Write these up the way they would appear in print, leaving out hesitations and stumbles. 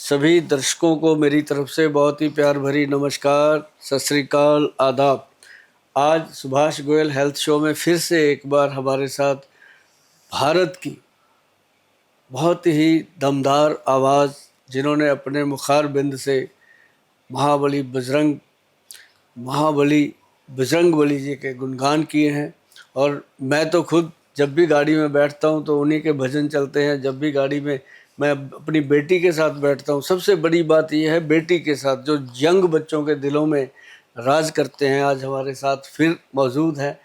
सभी दर्शकों को मेरी तरफ से बहुत ही प्यार भरी नमस्कार, सत श्री अकाल, आदाब। आज सुभाष गोयल हेल्थ शो में फिर से एक बार हमारे साथ भारत की बहुत ही दमदार आवाज़, जिन्होंने अपने मुखार बिंद से महाबली बजरंग बली जी के गुणगान किए हैं। और मैं तो खुद जब भी गाड़ी में बैठता हूं तो उन्हीं के भजन चलते हैं। जब भी गाड़ी में मैं अपनी बेटी के साथ बैठता हूं, सबसे बड़ी बात यह है बेटी के साथ जो यंग बच्चों के दिलों में राज करते हैं, आज हमारे साथ फिर मौजूद हैं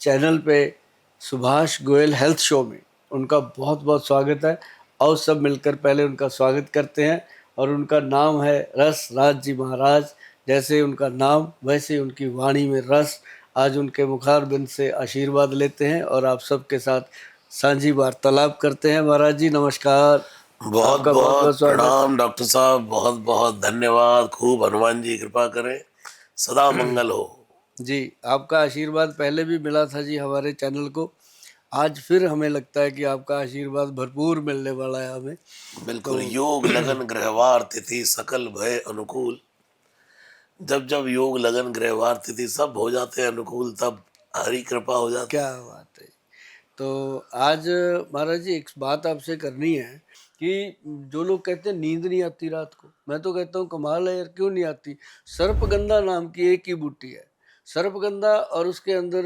चैनल पे सुभाष गोयल हेल्थ शो में। उनका बहुत बहुत स्वागत है। और सब मिलकर पहले उनका स्वागत करते हैं। और उनका नाम है रस राज जी महाराज। जैसे उनका नाम वैसे उनकी वाणी में रस। आज उनके मुखार बिंद से आशीर्वाद लेते हैं और आप सबके साथ सांझी वार्तालाप करते हैं। महाराज जी नमस्कार। बहुत आपका बहुत बहुत बहुत स्वागत। प्रणाम डॉक्टर साहब, बहुत बहुत धन्यवाद। खूब हनुमान जी कृपा करें, सदा मंगल हो। जी, आपका आशीर्वाद पहले भी मिला था जी हमारे चैनल को। आज फिर हमें लगता है कि आपका आशीर्वाद भरपूर मिलने वाला है हमें। बिल्कुल। योग लगन ग्रहवार तिथि सकल भय अनुकूल। जब जब योग लगन ग्रहवार तिथि सब हो जाते हैं अनुकूल, तब हरी कृपा हो जाती क्या है। बात है। तो आज महाराज जी एक बात आपसे करनी है कि जो लोग कहते हैं नींद नहीं आती रात को, मैं तो कहता हूँ कमाल है यार, क्यों नहीं आती। सर्पगंधा नाम की एक ही बूटी है, सर्पगंधा, और उसके अंदर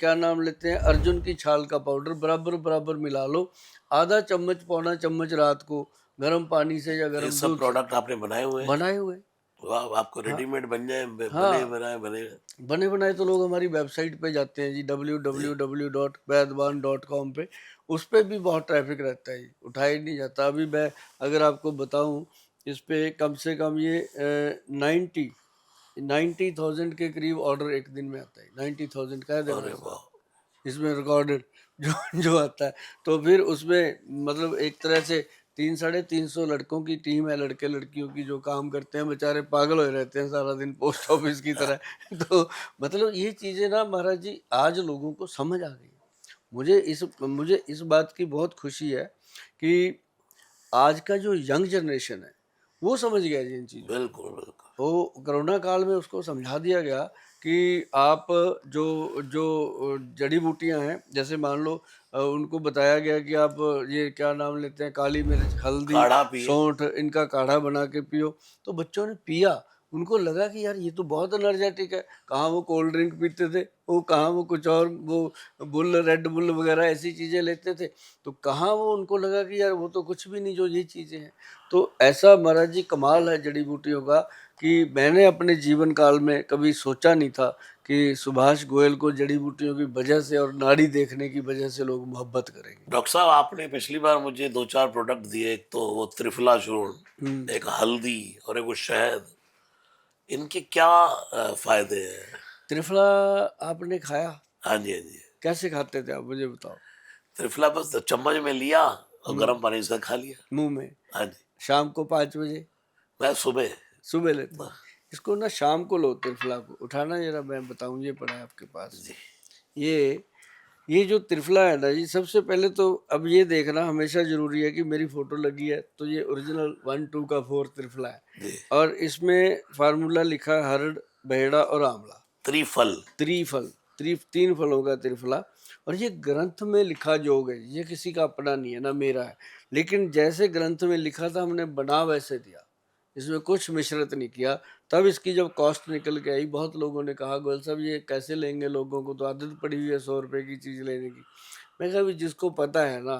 क्या नाम लेते हैं, अर्जुन की छाल का पाउडर बराबर बराबर मिला लो। आधा चम्मच पौना चम्मच रात को गर्म पानी से या ये गर्म सब दूध से प्रोडक्ट आपने बनाए हुए हैं? बनाए हुए। वाह, आपको हाँ रेडीमेड बन जाए, बने हाँ, बनाए बने। बने बनाए तो लोग हमारी वेबसाइट पे जाते हैं जी, www.वैदवान.com पे। उस पे भी बहुत ट्रैफिक रहता है जी, उठाया ही नहीं जाता। अभी मैं अगर आपको बताऊं, इस पे कम से कम ये 90,000 के करीब ऑर्डर एक दिन में आता है। 90,000 कह दे अरे भाई साहब, वाह। इसमें रिकॉर्डेड जो जो आता है। तो फिर उसमें मतलब एक तरह से 300-350 लड़कों की टीम है, लड़के लड़कियों की, जो काम करते हैं, बेचारे पागल हो रहते हैं सारा दिन पोस्ट ऑफिस की तरह। तो मतलब ये चीज़ें ना महाराज जी आज लोगों को समझ आ गई। मुझे इस बात की बहुत खुशी है कि आज का जो यंग जनरेशन है वो समझ गया जी इन चीज़ों को। बिल्कुल बिल्कुल। तो कोरोना काल में उसको समझा दिया गया कि आप जो जो जड़ी बूटियां हैं, जैसे मान लो उनको बताया गया कि आप ये क्या नाम लेते हैं, काली मिर्च, हल्दी, काढ़ा पिए। सौंठ, इनका काढ़ा बना के पियो। तो बच्चों ने पिया, उनको लगा कि यार ये तो बहुत एनर्जेटिक है। कहाँ वो कोल्ड ड्रिंक पीते थे, वो कहाँ वो कुछ और वो बुल, रेड बुल वगैरह ऐसी चीज़ें लेते थे। तो कहाँ वो, उनको लगा कि यार वो तो कुछ भी नहीं जो ये चीज़ें हैं। तो ऐसा महाराज जी कमाल है जड़ी बूटियों का कि मैंने अपने जीवन काल में कभी सोचा नहीं था कि सुभाष गोयल को जड़ी बूटियों की वजह से और नाड़ी देखने की वजह से लोग मोहब्बत करेंगे। डॉक्टर साहब, आपने पिछली बार मुझे दो चार प्रोडक्ट दिए, एक तो वो त्रिफला चूर्ण, हम्म। एक हल्दी और एक वो शहद। इनके क्या फायदे हैं? त्रिफला आपने खाया? हाँ जी, हाँ जी। कैसे खाते थे आप, मुझे बताओ। त्रिफला बस चम्मच में लिया और हम्म। गर्म पानी से खा लिया। मुंह में? हाँ जी। शाम को 5 बजे? मैं सुबह। सुबह लेते हैं? इसको ना शाम को लो, त्रिफला को उठाना जरा, मैं बताऊं, ये पड़ा है आपके पास। जी। ये ये जो त्रिफला है ना जी, सबसे पहले तो अब ये देखना हमेशा जरूरी है कि मेरी फोटो लगी है तो ये ओरिजिनल 1 2 का 4 त्रिफला है। जी। और इसमें फार्मूला लिखा है हरड़, बहेड़ा और आंवला। त्रिफल। त्रिफल, 3 फलों का त्रिफला। और ये ग्रंथ में लिखा जोग है, ये किसी का अपना नहीं है ना मेरा है। लेकिन जैसे ग्रंथ में लिखा था हमने बना वैसे दिया, इसमें कुछ मिश्रित नहीं किया। तब इसकी जब कॉस्ट निकल के आई, बहुत लोगों ने कहा गोयल साहब ये कैसे लेंगे, लोगों को तो आदत पड़ी हुई है 100 रुपए की चीज़ लेने की। मैं कहा भी जिसको पता है ना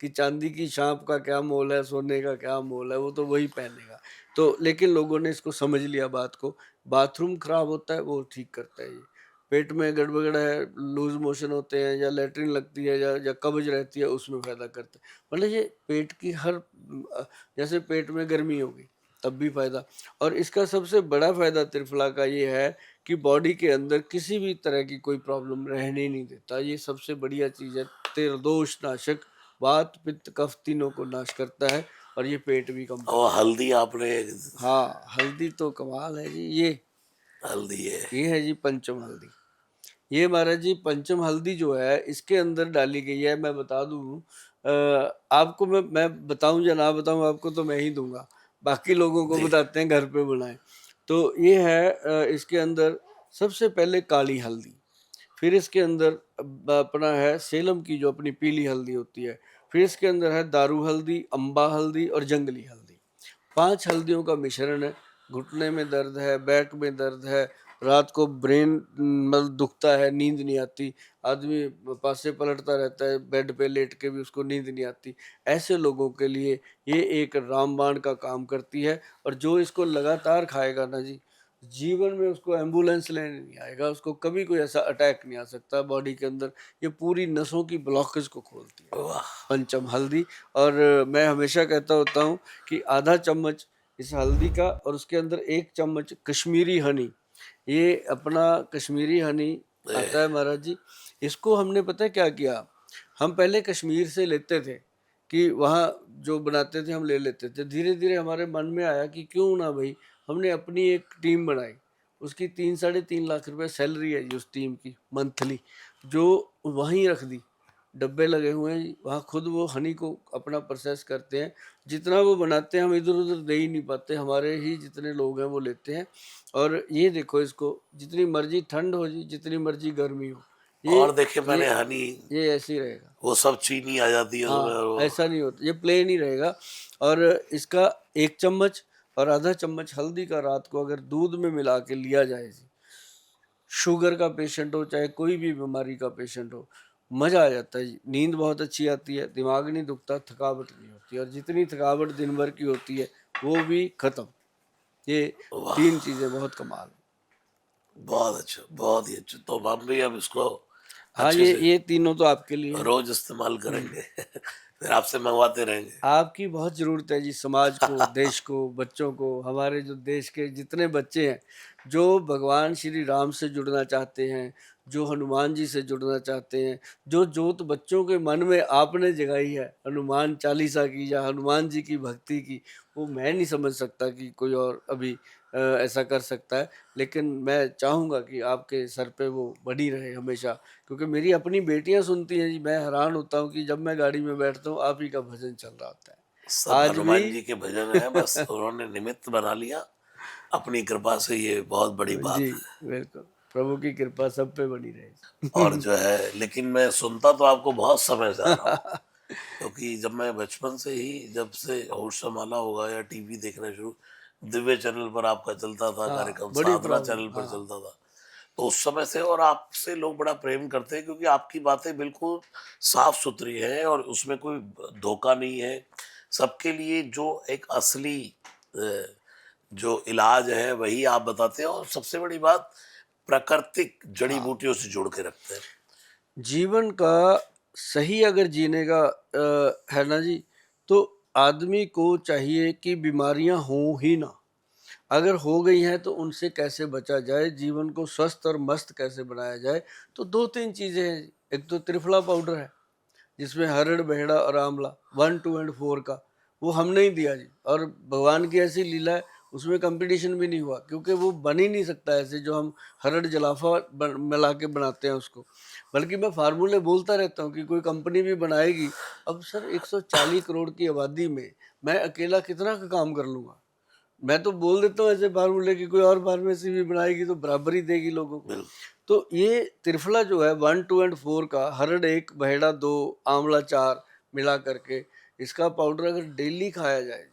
कि चांदी की शांप का क्या मोल है, सोने का क्या मोल है, वो तो वही पहनेगा। तो लेकिन लोगों ने इसको समझ लिया बात को। बाथरूम खराब होता है वो ठीक करता है ये। पेट में गड़बड़ है, लूज मोशन होते हैं या लेटरिन लगती है या कब्ज रहती है, उसमें फायदा करता है। मतलब ये पेट की हर जैसे पेट में गर्मी होगी तब भी फायदा। और इसका सबसे बड़ा फायदा त्रिफला का ये है कि बॉडी के अंदर किसी भी तरह की कोई प्रॉब्लम रहने ही नहीं देता। ये सबसे बढ़िया चीज़ है। त्रिदोष नाशक, वात पित्त कफ तीनों को नाश करता है और ये पेट भी कम और करता है। हल्दी आपने? हाँ, हल्दी तो कमाल है जी। हल्दी है। ये है जी पंचम हल्दी। ये महाराज जी पंचम हल्दी जो है इसके अंदर डाली गई है। मैं बता दूं आपको, मैं बताऊं या ना बताऊं आपको तो मैं ही दूंगा। बाकी लोगों को जी। बताते हैं घर पे बनाएं। तो ये है इसके अंदर सबसे पहले काली हल्दी, फिर इसके अंदर अपना है सेलम की जो अपनी पीली हल्दी होती है, फिर इसके अंदर है दारू हल्दी, अम्बा हल्दी और जंगली हल्दी। 5 हल्दियों का मिश्रण है। घुटने में दर्द है, बैक में दर्द है, रात को ब्रेन मतलब दुखता है, नींद नहीं आती, आदमी पासे पलटता रहता है, बेड पे लेट के भी उसको नींद नहीं आती, ऐसे लोगों के लिए ये एक रामबाण का काम करती है। और जो इसको लगातार खाएगा ना जी, जीवन में उसको एम्बुलेंस लेने नहीं आएगा, उसको कभी कोई ऐसा अटैक नहीं आ सकता बॉडी के अंदर। ये पूरी नसों की ब्लॉकेज को खोलती है वाह। पंचम हल्दी। और मैं हमेशा कहता होता हूँ कि आधा चम्मच इस हल्दी का और उसके अंदर 1 चम्मच कश्मीरी हनी, ये अपना कश्मीरी हनी आता है महाराज जी। इसको हमने पता है क्या किया, हम पहले कश्मीर से लेते थे कि वहाँ जो बनाते थे हम ले लेते थे। धीरे धीरे हमारे मन में आया कि क्यों ना भाई, हमने अपनी एक टीम बनाई, उसकी 3 साढ़े 3 लाख रुपए सैलरी है जी उस टीम की मंथली, जो वहीं रख दी, डब्बे लगे हुए हैं जी, वहाँ खुद वो हनी को अपना प्रोसेस करते हैं। जितना वो बनाते हैं हम इधर उधर दे ही नहीं पाते, हमारे ही जितने लोग हैं वो लेते हैं। और ये देखो, इसको जितनी मर्जी ठंड हो जी, जितनी मर्जी गर्मी हो, ये और देखिए मैंने ये हनी, ये ऐसे ही रहेगा। वो सब चीनी आ जाती है उसमें, और हाँ, वो ऐसा नहीं होता, ये प्लेन ही रहेगा। और इसका 1 चम्मच और आधा चम्मच हल्दी का रात को अगर दूध में मिला के लिया जाए जी, शुगर का पेशेंट हो चाहे कोई भी बीमारी का पेशेंट हो, मजा आ जाता है जी। नींद बहुत अच्छी आती है, दिमाग नहीं दुखता, थकावट नहीं होती, और जितनी थकावट दिन भर की होती है वो भी खत्म। ये वाह, 3 चीजें बहुत कमाल हैं। बहुत अच्छा, बहुत ही अच्छा। तो हम भी अब इसको हाँ, अच्छे से ये तीनों तो आपके लिए हैं। रोज इस्तेमाल करेंगे। फिर आपसे मंगवाते रहेंगे। आपकी बहुत ज़रूरत है जी, समाज को, देश को, बच्चों को, हमारे जो देश के जितने बच्चे हैं, जो भगवान श्री राम से जुड़ना चाहते हैं, जो हनुमान जी से जुड़ना चाहते हैं, जो जोत बच्चों के मन में आपने जगाई है हनुमान चालीसा की या हनुमान जी की भक्ति की, वो मैं नहीं समझ सकता कि कोई और अभी ऐसा कर सकता है। लेकिन मैं चाहूँगा कि आपके सर पे वो बनी रहे हमेशा, क्योंकि मेरी अपनी बेटियां सुनती हैं जी, मैं हैरान होता हूँ कि जब मैं गाड़ी में बैठता हूँ आप ही का भजन चल रहा होता सब है आज भी। हनुमान जी के भजन है, बस उन्होंने निमित्त बना लिया अपनी कृपा से, ये बहुत बड़ी जी, बात है। बिल्कुल, प्रभु की कृपा सब पे बनी और रहे। जो है, लेकिन मैं सुनता तो आपको बहुत समय से आ रहा हूँ, क्योंकि जब मैं बचपन से ही, जब से होश संभाला होगा या टीवी देखना शुरू, दिव्य चैनल पर आपका चलता था हाँ, कार्यक्रम, बड़ी साधना प्रॉब्लम, चैनल पर हाँ। चलता था, तो उस समय से और आपसे लोग बड़ा प्रेम करते हैं, क्योंकि आपकी बातें बिल्कुल साफ सुथरी हैं और उसमें कोई धोखा नहीं है। सबके लिए जो एक असली अ, जो इलाज है वही आप बताते हैं, और सबसे बड़ी बात, प्राकृतिक जड़ी हाँ, बूटियों से जोड़ के रखते हैं। जीवन का सही अगर जीने का है ना जी, तो आदमी को चाहिए कि बीमारियां हो ही ना, अगर हो गई हैं तो उनसे कैसे बचा जाए, जीवन को स्वस्थ और मस्त कैसे बनाया जाए। तो 2-3 चीजें हैं। एक तो त्रिफला पाउडर है, जिसमें हरड़ बहेड़ा और आंवला 1 2 एंड 4 का, वो हमने ही दिया जी। और भगवान की ऐसी लीला है, उसमें कंपटीशन भी नहीं हुआ, क्योंकि वो बन ही नहीं सकता ऐसे जो हम हरड़ जलाफा मिला के बनाते हैं उसको। बल्कि मैं फार्मूले बोलता रहता हूँ कि कोई कंपनी भी बनाएगी। अब सर 140 करोड़ की आबादी में मैं अकेला कितना का काम कर लूंगा। मैं तो बोल देता हूँ ऐसे फार्मूले की, कोई और फार्मेसी भी बनाएगी तो बराबर ही देगी लोगों को। बिल्कुल। तो ये त्रिफला जो है 1 2 एंड 4 का, हरड़ 1 बहेड़ा 2 आंवला 4 मिला करके, इसका पाउडर अगर डेली खाया जाए,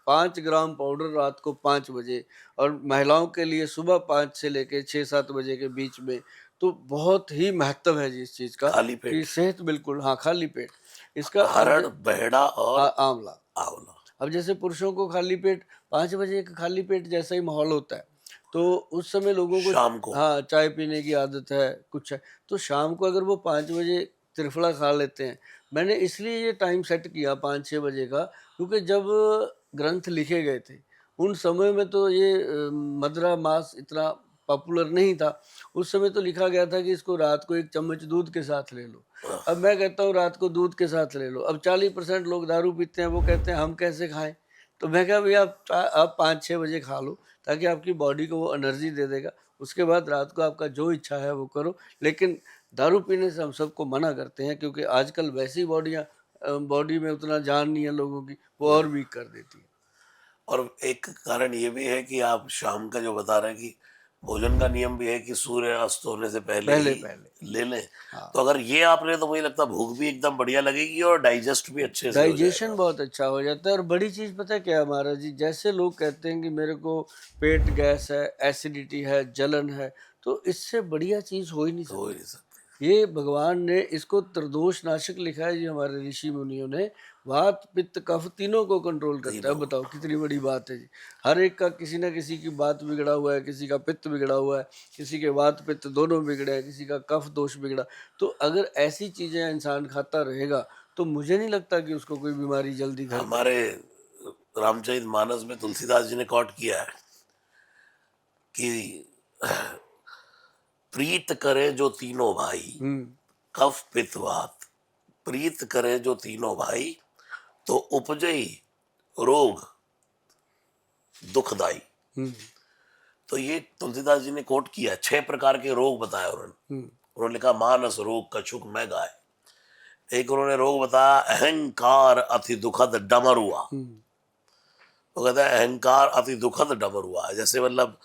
5 ग्राम पाउडर रात को 5 बजे, और महिलाओं के लिए सुबह 5 से लेके 6 7 बजे के बीच में, तो बहुत ही महत्व है जी इस चीज़ का खाली कि पेट। सेहत बिल्कुल, हाँ खाली पेट इसका। अब हरड़, बहेड़ा और आंवला, आंवला। अब जैसे पुरुषों को खाली पेट 5 बजे का खाली पेट जैसा ही माहौल होता है, तो उस समय लोगों को शाम को। हाँ चाय पीने की आदत है, कुछ है, तो शाम को अगर वो 5 बजे त्रिफला खा लेते हैं। मैंने इसलिए ये टाइम सेट किया 5 6 बजे का, क्योंकि जब ग्रंथ लिखे गए थे उन समय में तो ये मदरा मांस इतना पॉपुलर नहीं था। उस समय तो लिखा गया था कि इसको रात को 1 चम्मच दूध के साथ ले लो। अब मैं कहता हूँ रात को दूध के साथ ले लो। अब 40% लोग दारू पीते हैं, वो कहते हैं हम कैसे खाएं। तो मैं कहा भैया आप 5 6 बजे खा लो, ताकि आपकी बॉडी को वो एनर्जी दे देगा। उसके बाद रात को आपका जो इच्छा है वो करो। लेकिन दारू पीने से हम सबको मना करते हैं, क्योंकि आजकल वैसी बॉडी में उतना जान नहीं है लोगों की, वो और वीक कर देती है। और एक कारण ये भी है कि आप शाम का जो बता रहे हैं कि भोजन का नियम भी है कि सूर्य अस्त होने से पहले पहले ही पहले। ले लें। हाँ, तो अगर ये आपने तो मुझे लगता है भूख भी एकदम बढ़िया लगेगी और डाइजेस्ट भी अच्छे से हो डाइजेशन जाएगा। बहुत अच्छा हो जाता है। और बड़ी चीज़ पता है क्या है महाराज जी, जैसे लोग कहते हैं कि मेरे को पेट गैस है, एसिडिटी है, जलन है, तो इससे बढ़िया चीज़ हो ही नहीं हो ही सकती। नहीं सकते। ये भगवान ने इसको त्रिदोष नाशक लिखा है जी, हमारे ऋषि मुनियों ने। वात पित्त कफ तीनों को कंट्रोल करता है। तीनों। बताओ कितनी बड़ी बात है जी। हर एक का किसी ना किसी की बात बिगड़ा हुआ है, किसी का पित्त बिगड़ा हुआ है, किसी के वात पित्त दोनों बिगड़े हैं, किसी का कफ दोष बिगड़ा। तो अगर ऐसी चीजें इंसान खाता रहेगा तो मुझे नहीं लगता कि उसको कोई बीमारी जल्दी घर हमारे करेगी। रामचरित मानस में तुलसीदास जी ने कोट किया है कि प्रीत करे जो तीनों भाई, हम्म। कफ पित्त वात, प्रीत करे जो तीनों भाई, तो उपजई रोग दुखदाई। हम्म। तो ये तुलसीदास जी ने कोट किया, 6 प्रकार के रोग बताए उन्होंने। हम्म। उन्होंने लिखा मानस रोग कछुक में गाय। एक उन्होंने रोग बताया अहंकार अति दुखद डमरुआ। हम्म। वो कहता है अहंकार अति दुखद डमरुआ, जैसे मतलब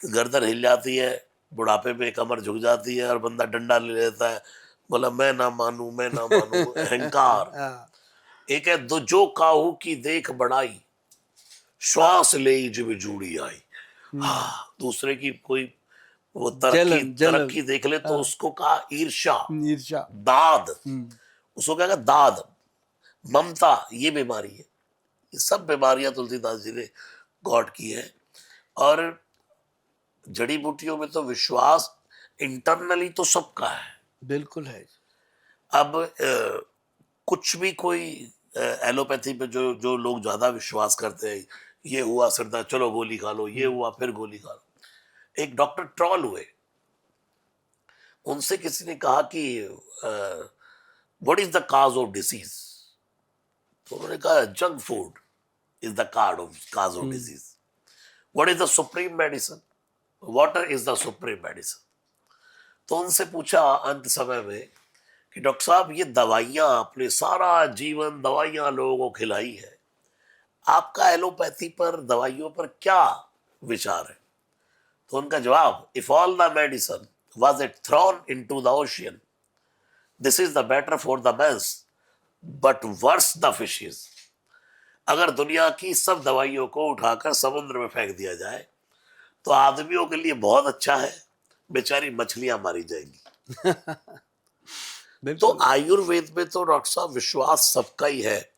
गर्दन हिल जाती है, बुढ़ापे में कमर झुक जाती है और बंदा डंडा ले लेता है, बोला मैं ना मानू मैं ना मानू, अहंकार। हाँ। एक है जो काहू की देख बढ़ाई, श्वास ले जब जूड़ी आई। हम्म। हाँ, दूसरे की कोई वो तरक्की जलन जलन। तरक्की देख ले तो हाँ। उसको कहा ईर्ष्या, ईर्ष्या। दाद, हम्म। उसको क्या कहा दाद, ममता, ये बीमारी है। ये सब बीमारियां तुलसीदास जी ने गॉड की है। और जड़ी बूटियों में तो विश्वास इंटरनली तो सबका है। बिल्कुल है जी। अब कुछ भी कोई एलोपैथी पे जो जो लोग ज्यादा विश्वास करते हैं, ये हुआ सिर दर्द चलो गोली खा लो, ये हम्म। हुआ फिर गोली खा लो। एक डॉक्टर ट्रॉल हुए, उनसे किसी ने कहा कि what is the cause of disease. तो उन्होंने कहा junk food is the cause of hmm. Disease. What is the supreme medicine, water is the supreme medicine. तो उनसे पूछा अंत समय में कि डॉक्टर साहब ये दवाइयां आपने सारा जीवन दवाइयां लोगों को खिलाई है, आपका एलोपैथी पर दवाइयों पर क्या विचार है। तो उनका जवाब, if all the medicine was it thrown into the ocean, this is the better for the mans but worse the fishes. अगर दुनिया की सब दवाइयों को उठाकर समुद्र में फेंक दिया जाए तो आदमियों के लिए बहुत अच्छा है, बेचारी मछलियां मारी जाएंगी। तो बिल्कुल। आयुर्वेद में तो डॉक्टर साहब विश्वास सबका ही है।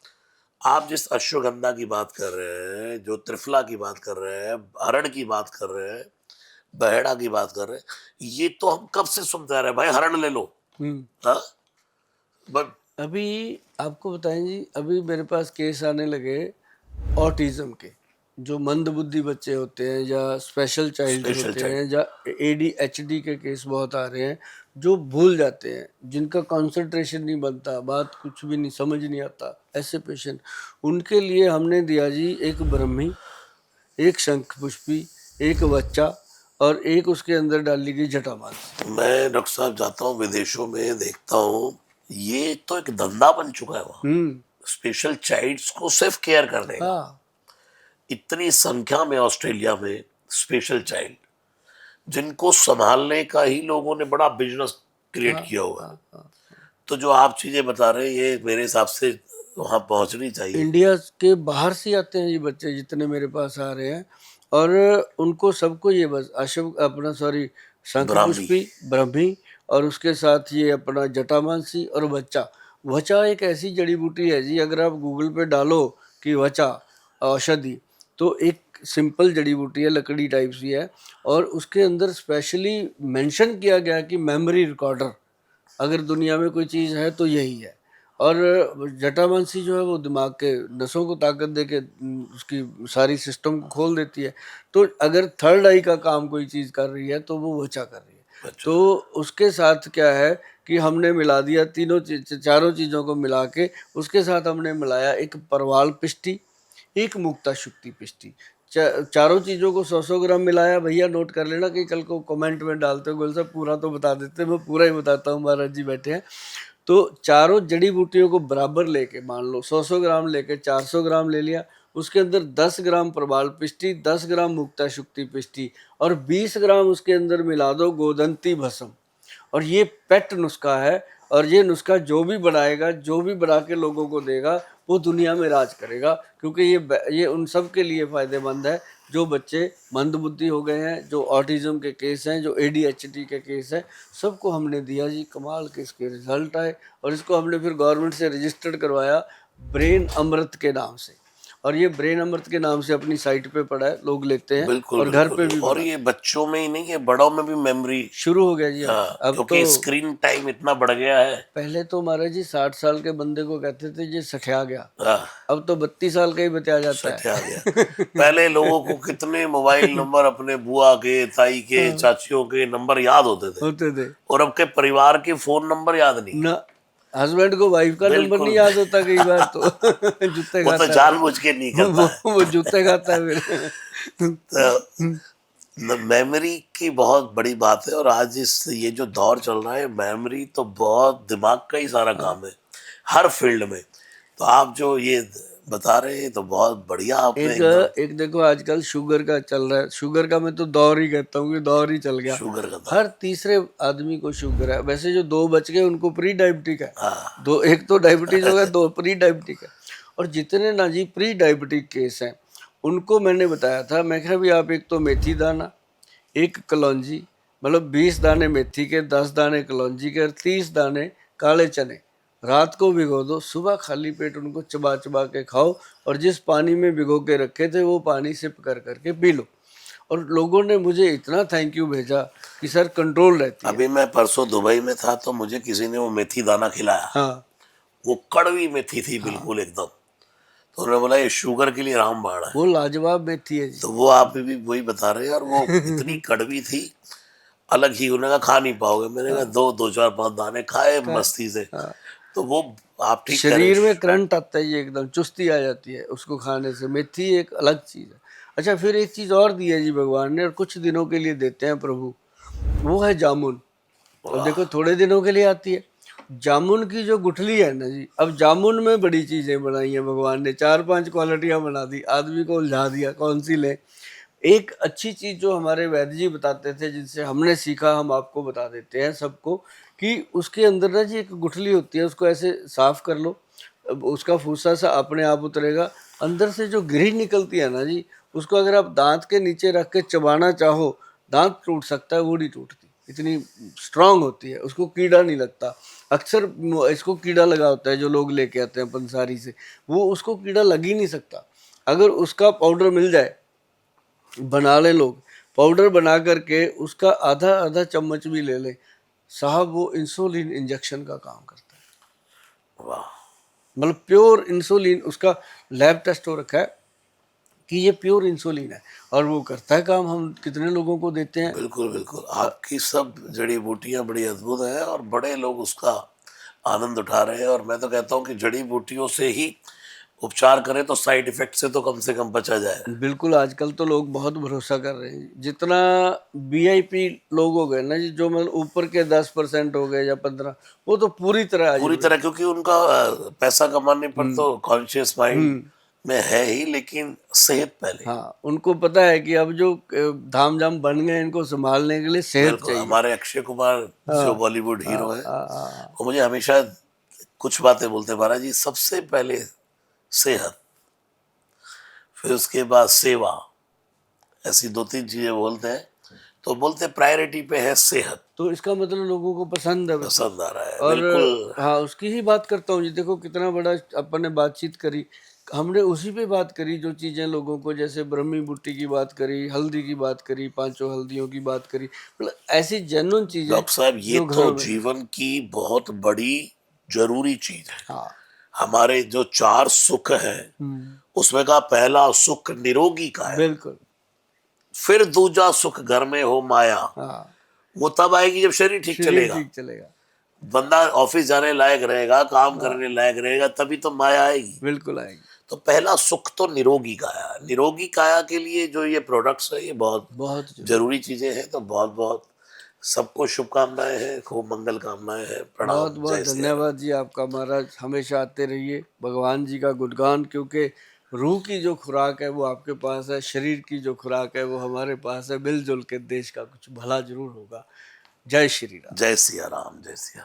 आप जिस अश्वगंधा की बात कर रहे हैं, जो त्रिफला की बात कर रहे हैं, हरण की बात कर रहे हैं, बहेड़ा की बात कर रहे हैं, ये तो हम कब से सुनते आ रहे हैं, भाई हरण ले लो। हम्म। हाँ, बट अभी आपको बताएं जी, अभी मेरे पास केस आने लगे ऑटिज्म के। जो मंद बुद्धि बच्चे होते हैं या स्पेशल चाइल्ड स्पेशल होते चाइल्ड, हैं, या एडीएचडी के केस बहुत आ रहे हैं, जो भूल जाते हैं, जिनका कंसंट्रेशन नहीं बनता, बात कुछ भी नहीं समझ नहीं आता, ऐसे पेशेंट। उनके लिए हमने दिया जी एक ब्रह्मी, एक शंख पुष्पी, एक बच्चा, और एक उसके अंदर डाली गई जटामांसी। मैं डॉक्टर साहब जाता हूँ विदेशों में, देखता हूँ ये तो एक धंधा बन चुका है वहाँ, हम्म। स्पेशल चाइल्ड्स को सिर्फ केयर करने का। हाँ। इतनी संख्या में ऑस्ट्रेलिया में स्पेशल चाइल्ड, जिनको संभालने का ही लोगों ने बड़ा बिजनेस क्रिएट हाँ। किया हुआ है। हाँ। हाँ। तो जो आप चीजें बता रहे हैं ये मेरे हिसाब से वहां पहुंचनी चाहिए। इंडिया के बाहर से आते हैं ये बच्चे जितने मेरे पास आ रहे हैं, और उनको सबको ये बस अशोक अपना सॉरी शंख ब्राह्मी, पुष्पी, ब्रह्मी, और उसके साथ ये अपना जटामांसी और वचा। वचा एक ऐसी जड़ी बूटी है जी, अगर आप गूगल पे डालो कि वचा औषधि, तो एक सिंपल जड़ी बूटी है, लकड़ी टाइप सी है, और उसके अंदर स्पेशली मेंशन किया गया कि मेमोरी रिकॉर्डर, अगर दुनिया में कोई चीज़ है तो यही है। और जटामांसी जो है वो दिमाग के नसों को ताकत दे के उसकी सारी सिस्टम को खोल देती है। तो अगर थर्ड आई का काम कोई चीज़ कर रही है तो वो वचा कर रही है। अच्छा, तो उसके साथ क्या है कि हमने मिला दिया तीनों चारों चीज़ों को मिला के, उसके साथ हमने मिलाया एक परवाल पिष्टी, एक मुक्ता शुक्ति पिष्टी। चारों चीज़ों को 100-100 ग्राम मिलाया। भैया नोट कर लेना कि कल को कमेंट में डालते हो गोल साहब पूरा तो बता देते, मैं पूरा ही बताता हूँ, महाराज जी बैठे हैं। तो चारों जड़ी बूटियों को बराबर लेके, मान लो 100-100 ग्राम लेके 400 ग्राम ले लिया, उसके अंदर 10 ग्राम प्रबाल पिष्टी, 10 ग्राम मुक्ता शुक्ति पिष्टी और 20 ग्राम उसके अंदर मिला दो गोदंती भस्म। और ये पेट नुस्खा है, और ये नुस्खा जो भी बनाएगा, जो भी बना के लोगों को देगा, वो दुनिया में राज करेगा, क्योंकि ये उन सब के लिए फ़ायदेमंद है जो बच्चे मंदबुद्धि हो गए हैं, जो ऑटिज्म के केस हैं, जो ADHD के केस हैं, सबको हमने दिया जी। कमाल के इसके रिजल्ट आए, और इसको हमने फिर गवर्नमेंट से रजिस्टर्ड करवाया ब्रेन अमृत के नाम से, और ये ब्रेन अमृत के नाम से अपनी साइट पे पड़ा है, लोग लेते हैं बिल्कुल और घर पे बिल्कुल। भी और बना ये बच्चों में ही नहीं, ये बड़ों में भी मेमोरी, शुरू हो गया जी। अब क्योंकि तो स्क्रीन टाइम इतना बढ़ गया है। पहले तो महाराज जी 60 साल के बंदे को कहते थे ये सठिया गया, हाँ, अब तो 32 साल का ही बताया जाता सत्या है। गया। पहले लोगों को कितने मोबाइल नंबर अपने बुआ के, ताई के, हाँ। चाचियों के नंबर याद होते थे, होते थे और अब के परिवार के फोन नंबर याद नहीं। ना, हस्बैंड को वाइफ का नंबर बिल्कुल नहीं याद होता कई बार तो। जूते वो तो खाता है जानबूझ के नहीं करता है। वो जूते खाता है फिर। तो मेमोरी की बहुत बड़ी बात है, और आज इस ये जो दौर चल रहा है, मेमोरी तो बहुत दिमाग का ही सारा काम है हर फील्ड में। तो आप जो ये बता रहे हैं तो बहुत बढ़िया आपने एकदम। एक देखो आजकल शुगर का चल रहा है, शुगर का मैं तो दौर ही कहता हूँ कि दौर ही चल गया। शुगर का हर तीसरे आदमी को शुगर है। वैसे जो 2 बच गए उनको प्री डायबिटिक है, हाँ, दो, एक तो डायबिटीज हो गया, 2 प्री डायबिटिक है। और जितने ना जी प्री डायबिटिक केस हैं उनको मैंने बताया था, मैं कहा भी आप एक तो मेथी दाना, एक कलौंजी, मतलब 20 दाने मेथी के, 10 दाने कलौंजी के और 30 दाने काले चने रात को भिगो दो, सुबह खाली पेट उनको चबा चबा के खाओ, और जिस पानी में भिगो के रखे थे वो पानी सिप कर करके पी लो। और लोगों ने मुझे इतना थैंक यू भेजा कि सर कंट्रोल रहती है। अभी मैं परसों दुबई में था तो मुझे किसी ने वो मेथी दाना खिलाया। हाँ वो कड़वी मेथी थी बिल्कुल एकदम। तो उन्होंने बोला ये शुगर के लिए रामबाण है। वो लाजवाब मेथी है जी। तो वो आप भी वही बता रहे हैं, और वो इतनी कड़वी थी, अलग ही। उन्होंने कहा खा नहीं पाओगे, मैंने कहा दो चार पांच दाने खाए मस्ती से। हाँ। तो वो आप ठीक कह रहे शरीर में हैं। करंट आता है, ये एकदम चुस्ती आ जाती है उसको खाने से। मेथी एक अलग चीज है। अच्छा, फिर एक चीज और दी है जी भगवान ने, और कुछ दिनों के लिए देते हैं प्रभु, वो है जामुन। अब देखो थोड़े दिनों के लिए आती है जामुन की जो गुठली है ना जी। अब जामुन में बड़ी चीजें बनाई हैं भगवान ने, 4-5 क्वालिटियां बना दी, आदमी को उलझा दिया कौन सी ले। एक अच्छी चीज जो हमारे वैद्य जी बताते थे, जिनसे हमने सीखा, हम आपको बता देते हैं सबको, कि उसके अंदर ना जी एक गुठली होती है, उसको ऐसे साफ कर लो, अब उसका फूसा सा अपने आप उतरेगा। अंदर से जो गिरी निकलती है ना जी, उसको अगर आप दांत के नीचे रख के चबाना चाहो, दांत टूट सकता है, वो नहीं टूटती, इतनी स्ट्रांग होती है, उसको कीड़ा नहीं लगता। अक्सर इसको कीड़ा लगा होता है, जो लोग लेके आते हैं पंसारी से, वो उसको कीड़ा लग ही नहीं सकता। अगर उसका पाउडर मिल जाए, बना ले लोग, पाउडर बना करके उसका आधा आधा चम्मच भी ले ले साहब, वो इंसुलिन इंजेक्शन का काम करता है। वाह, मतलब प्योर इंसुलिन, उसका लैब टेस्ट हो रखा है कि ये प्योर इंसुलिन है, और वो करता है काम। हम कितने लोगों को देते हैं। बिल्कुल बिल्कुल। आपकी सब जड़ी बूटियां बड़ी अद्भुत हैं, और बड़े लोग उसका आनंद उठा रहे हैं। और मैं तो कहता हूँ कि जड़ी बूटियों से ही उपचार करें तो साइड इफेक्ट से कम बचा जाए। बिल्कुल, आजकल तो लोग बहुत भरोसा कर रहे हैं। जितना VIP लोग हो गए ना जी, जो मतलब ऊपर के 10% हो गए या 15, वो तो पूरी तरह आज पूरी तरह, क्योंकि उनका पैसा कमाने पर तो कॉन्शियस माइंड में है ही, लेकिन सेहत पहले। हाँ, उनको पता है कि अब जो धाम जाम बन गए, इनको संभालने के लिए सेहत बिल्कुल। चाहिए। हमारे अक्षय कुमार जो बॉलीवुड हीरो है, हाँ, वो मुझे हमेशा कुछ बातें बोलते हैं, महाराज जी सबसे पहले सेहत, फिर उसके बाद सेवा, ऐसी 2-3 चीजें बोलते हैं। तो बोलते प्रायोरिटी पे है सेहत। तो इसका मतलब लोगों को पसंद है वैसे। पसंद आ रहा है और बिल्कुल। हाँ, उसकी ही बात करता हूँ जी। देखो कितना बड़ा अपन ने बातचीत करी, हमने उसी पे बात करी जो चीजें लोगों को, जैसे ब्रह्मी बूटी की बात करी, हल्दी की बात करी, 5 हल्दियों की बात करी, मतलब ऐसी जेन्युइन चीजें डॉक्टर साहब ये जो तो घरों में। जीवन की बहुत बड़ी जरूरी चीज है। हाँ। हमारे जो 4 सुख हैं, उसमें का पहला सुख निरोगी का है। बिल्कुल। फिर दूजा सुख घर में हो माया, हाँ, वो तब आएगी जब शरीर ठीक शरीर चलेगा। ठीक चलेगा। बंदा ऑफिस जाने लायक रहेगा, काम हाँ, करने लायक रहेगा, तभी तो माया आएगी। बिल्कुल आएगी। तो पहला सुख तो निरोगी काया। निरोगी काया के लिए जो ये प्रोडक्ट्स है, ये बहुत बहुत जरूरी। जरूरी चीजें हैं। तो बहुत बहुत सबको शुभकामनाएं हैं, खूब मंगल कामनाएं हैं। बहुत प्रणाम, बहुत जय सिया राम। धन्यवाद जी आपका महाराज। हमेशा आते रहिए, भगवान जी का गुणगान, क्योंकि रूह की जो खुराक है वो आपके पास है, शरीर की जो खुराक है वो हमारे पास है। मिलजुल के देश का कुछ भला जरूर होगा। जय श्री राम। जय सिया राम, जय सिया राम।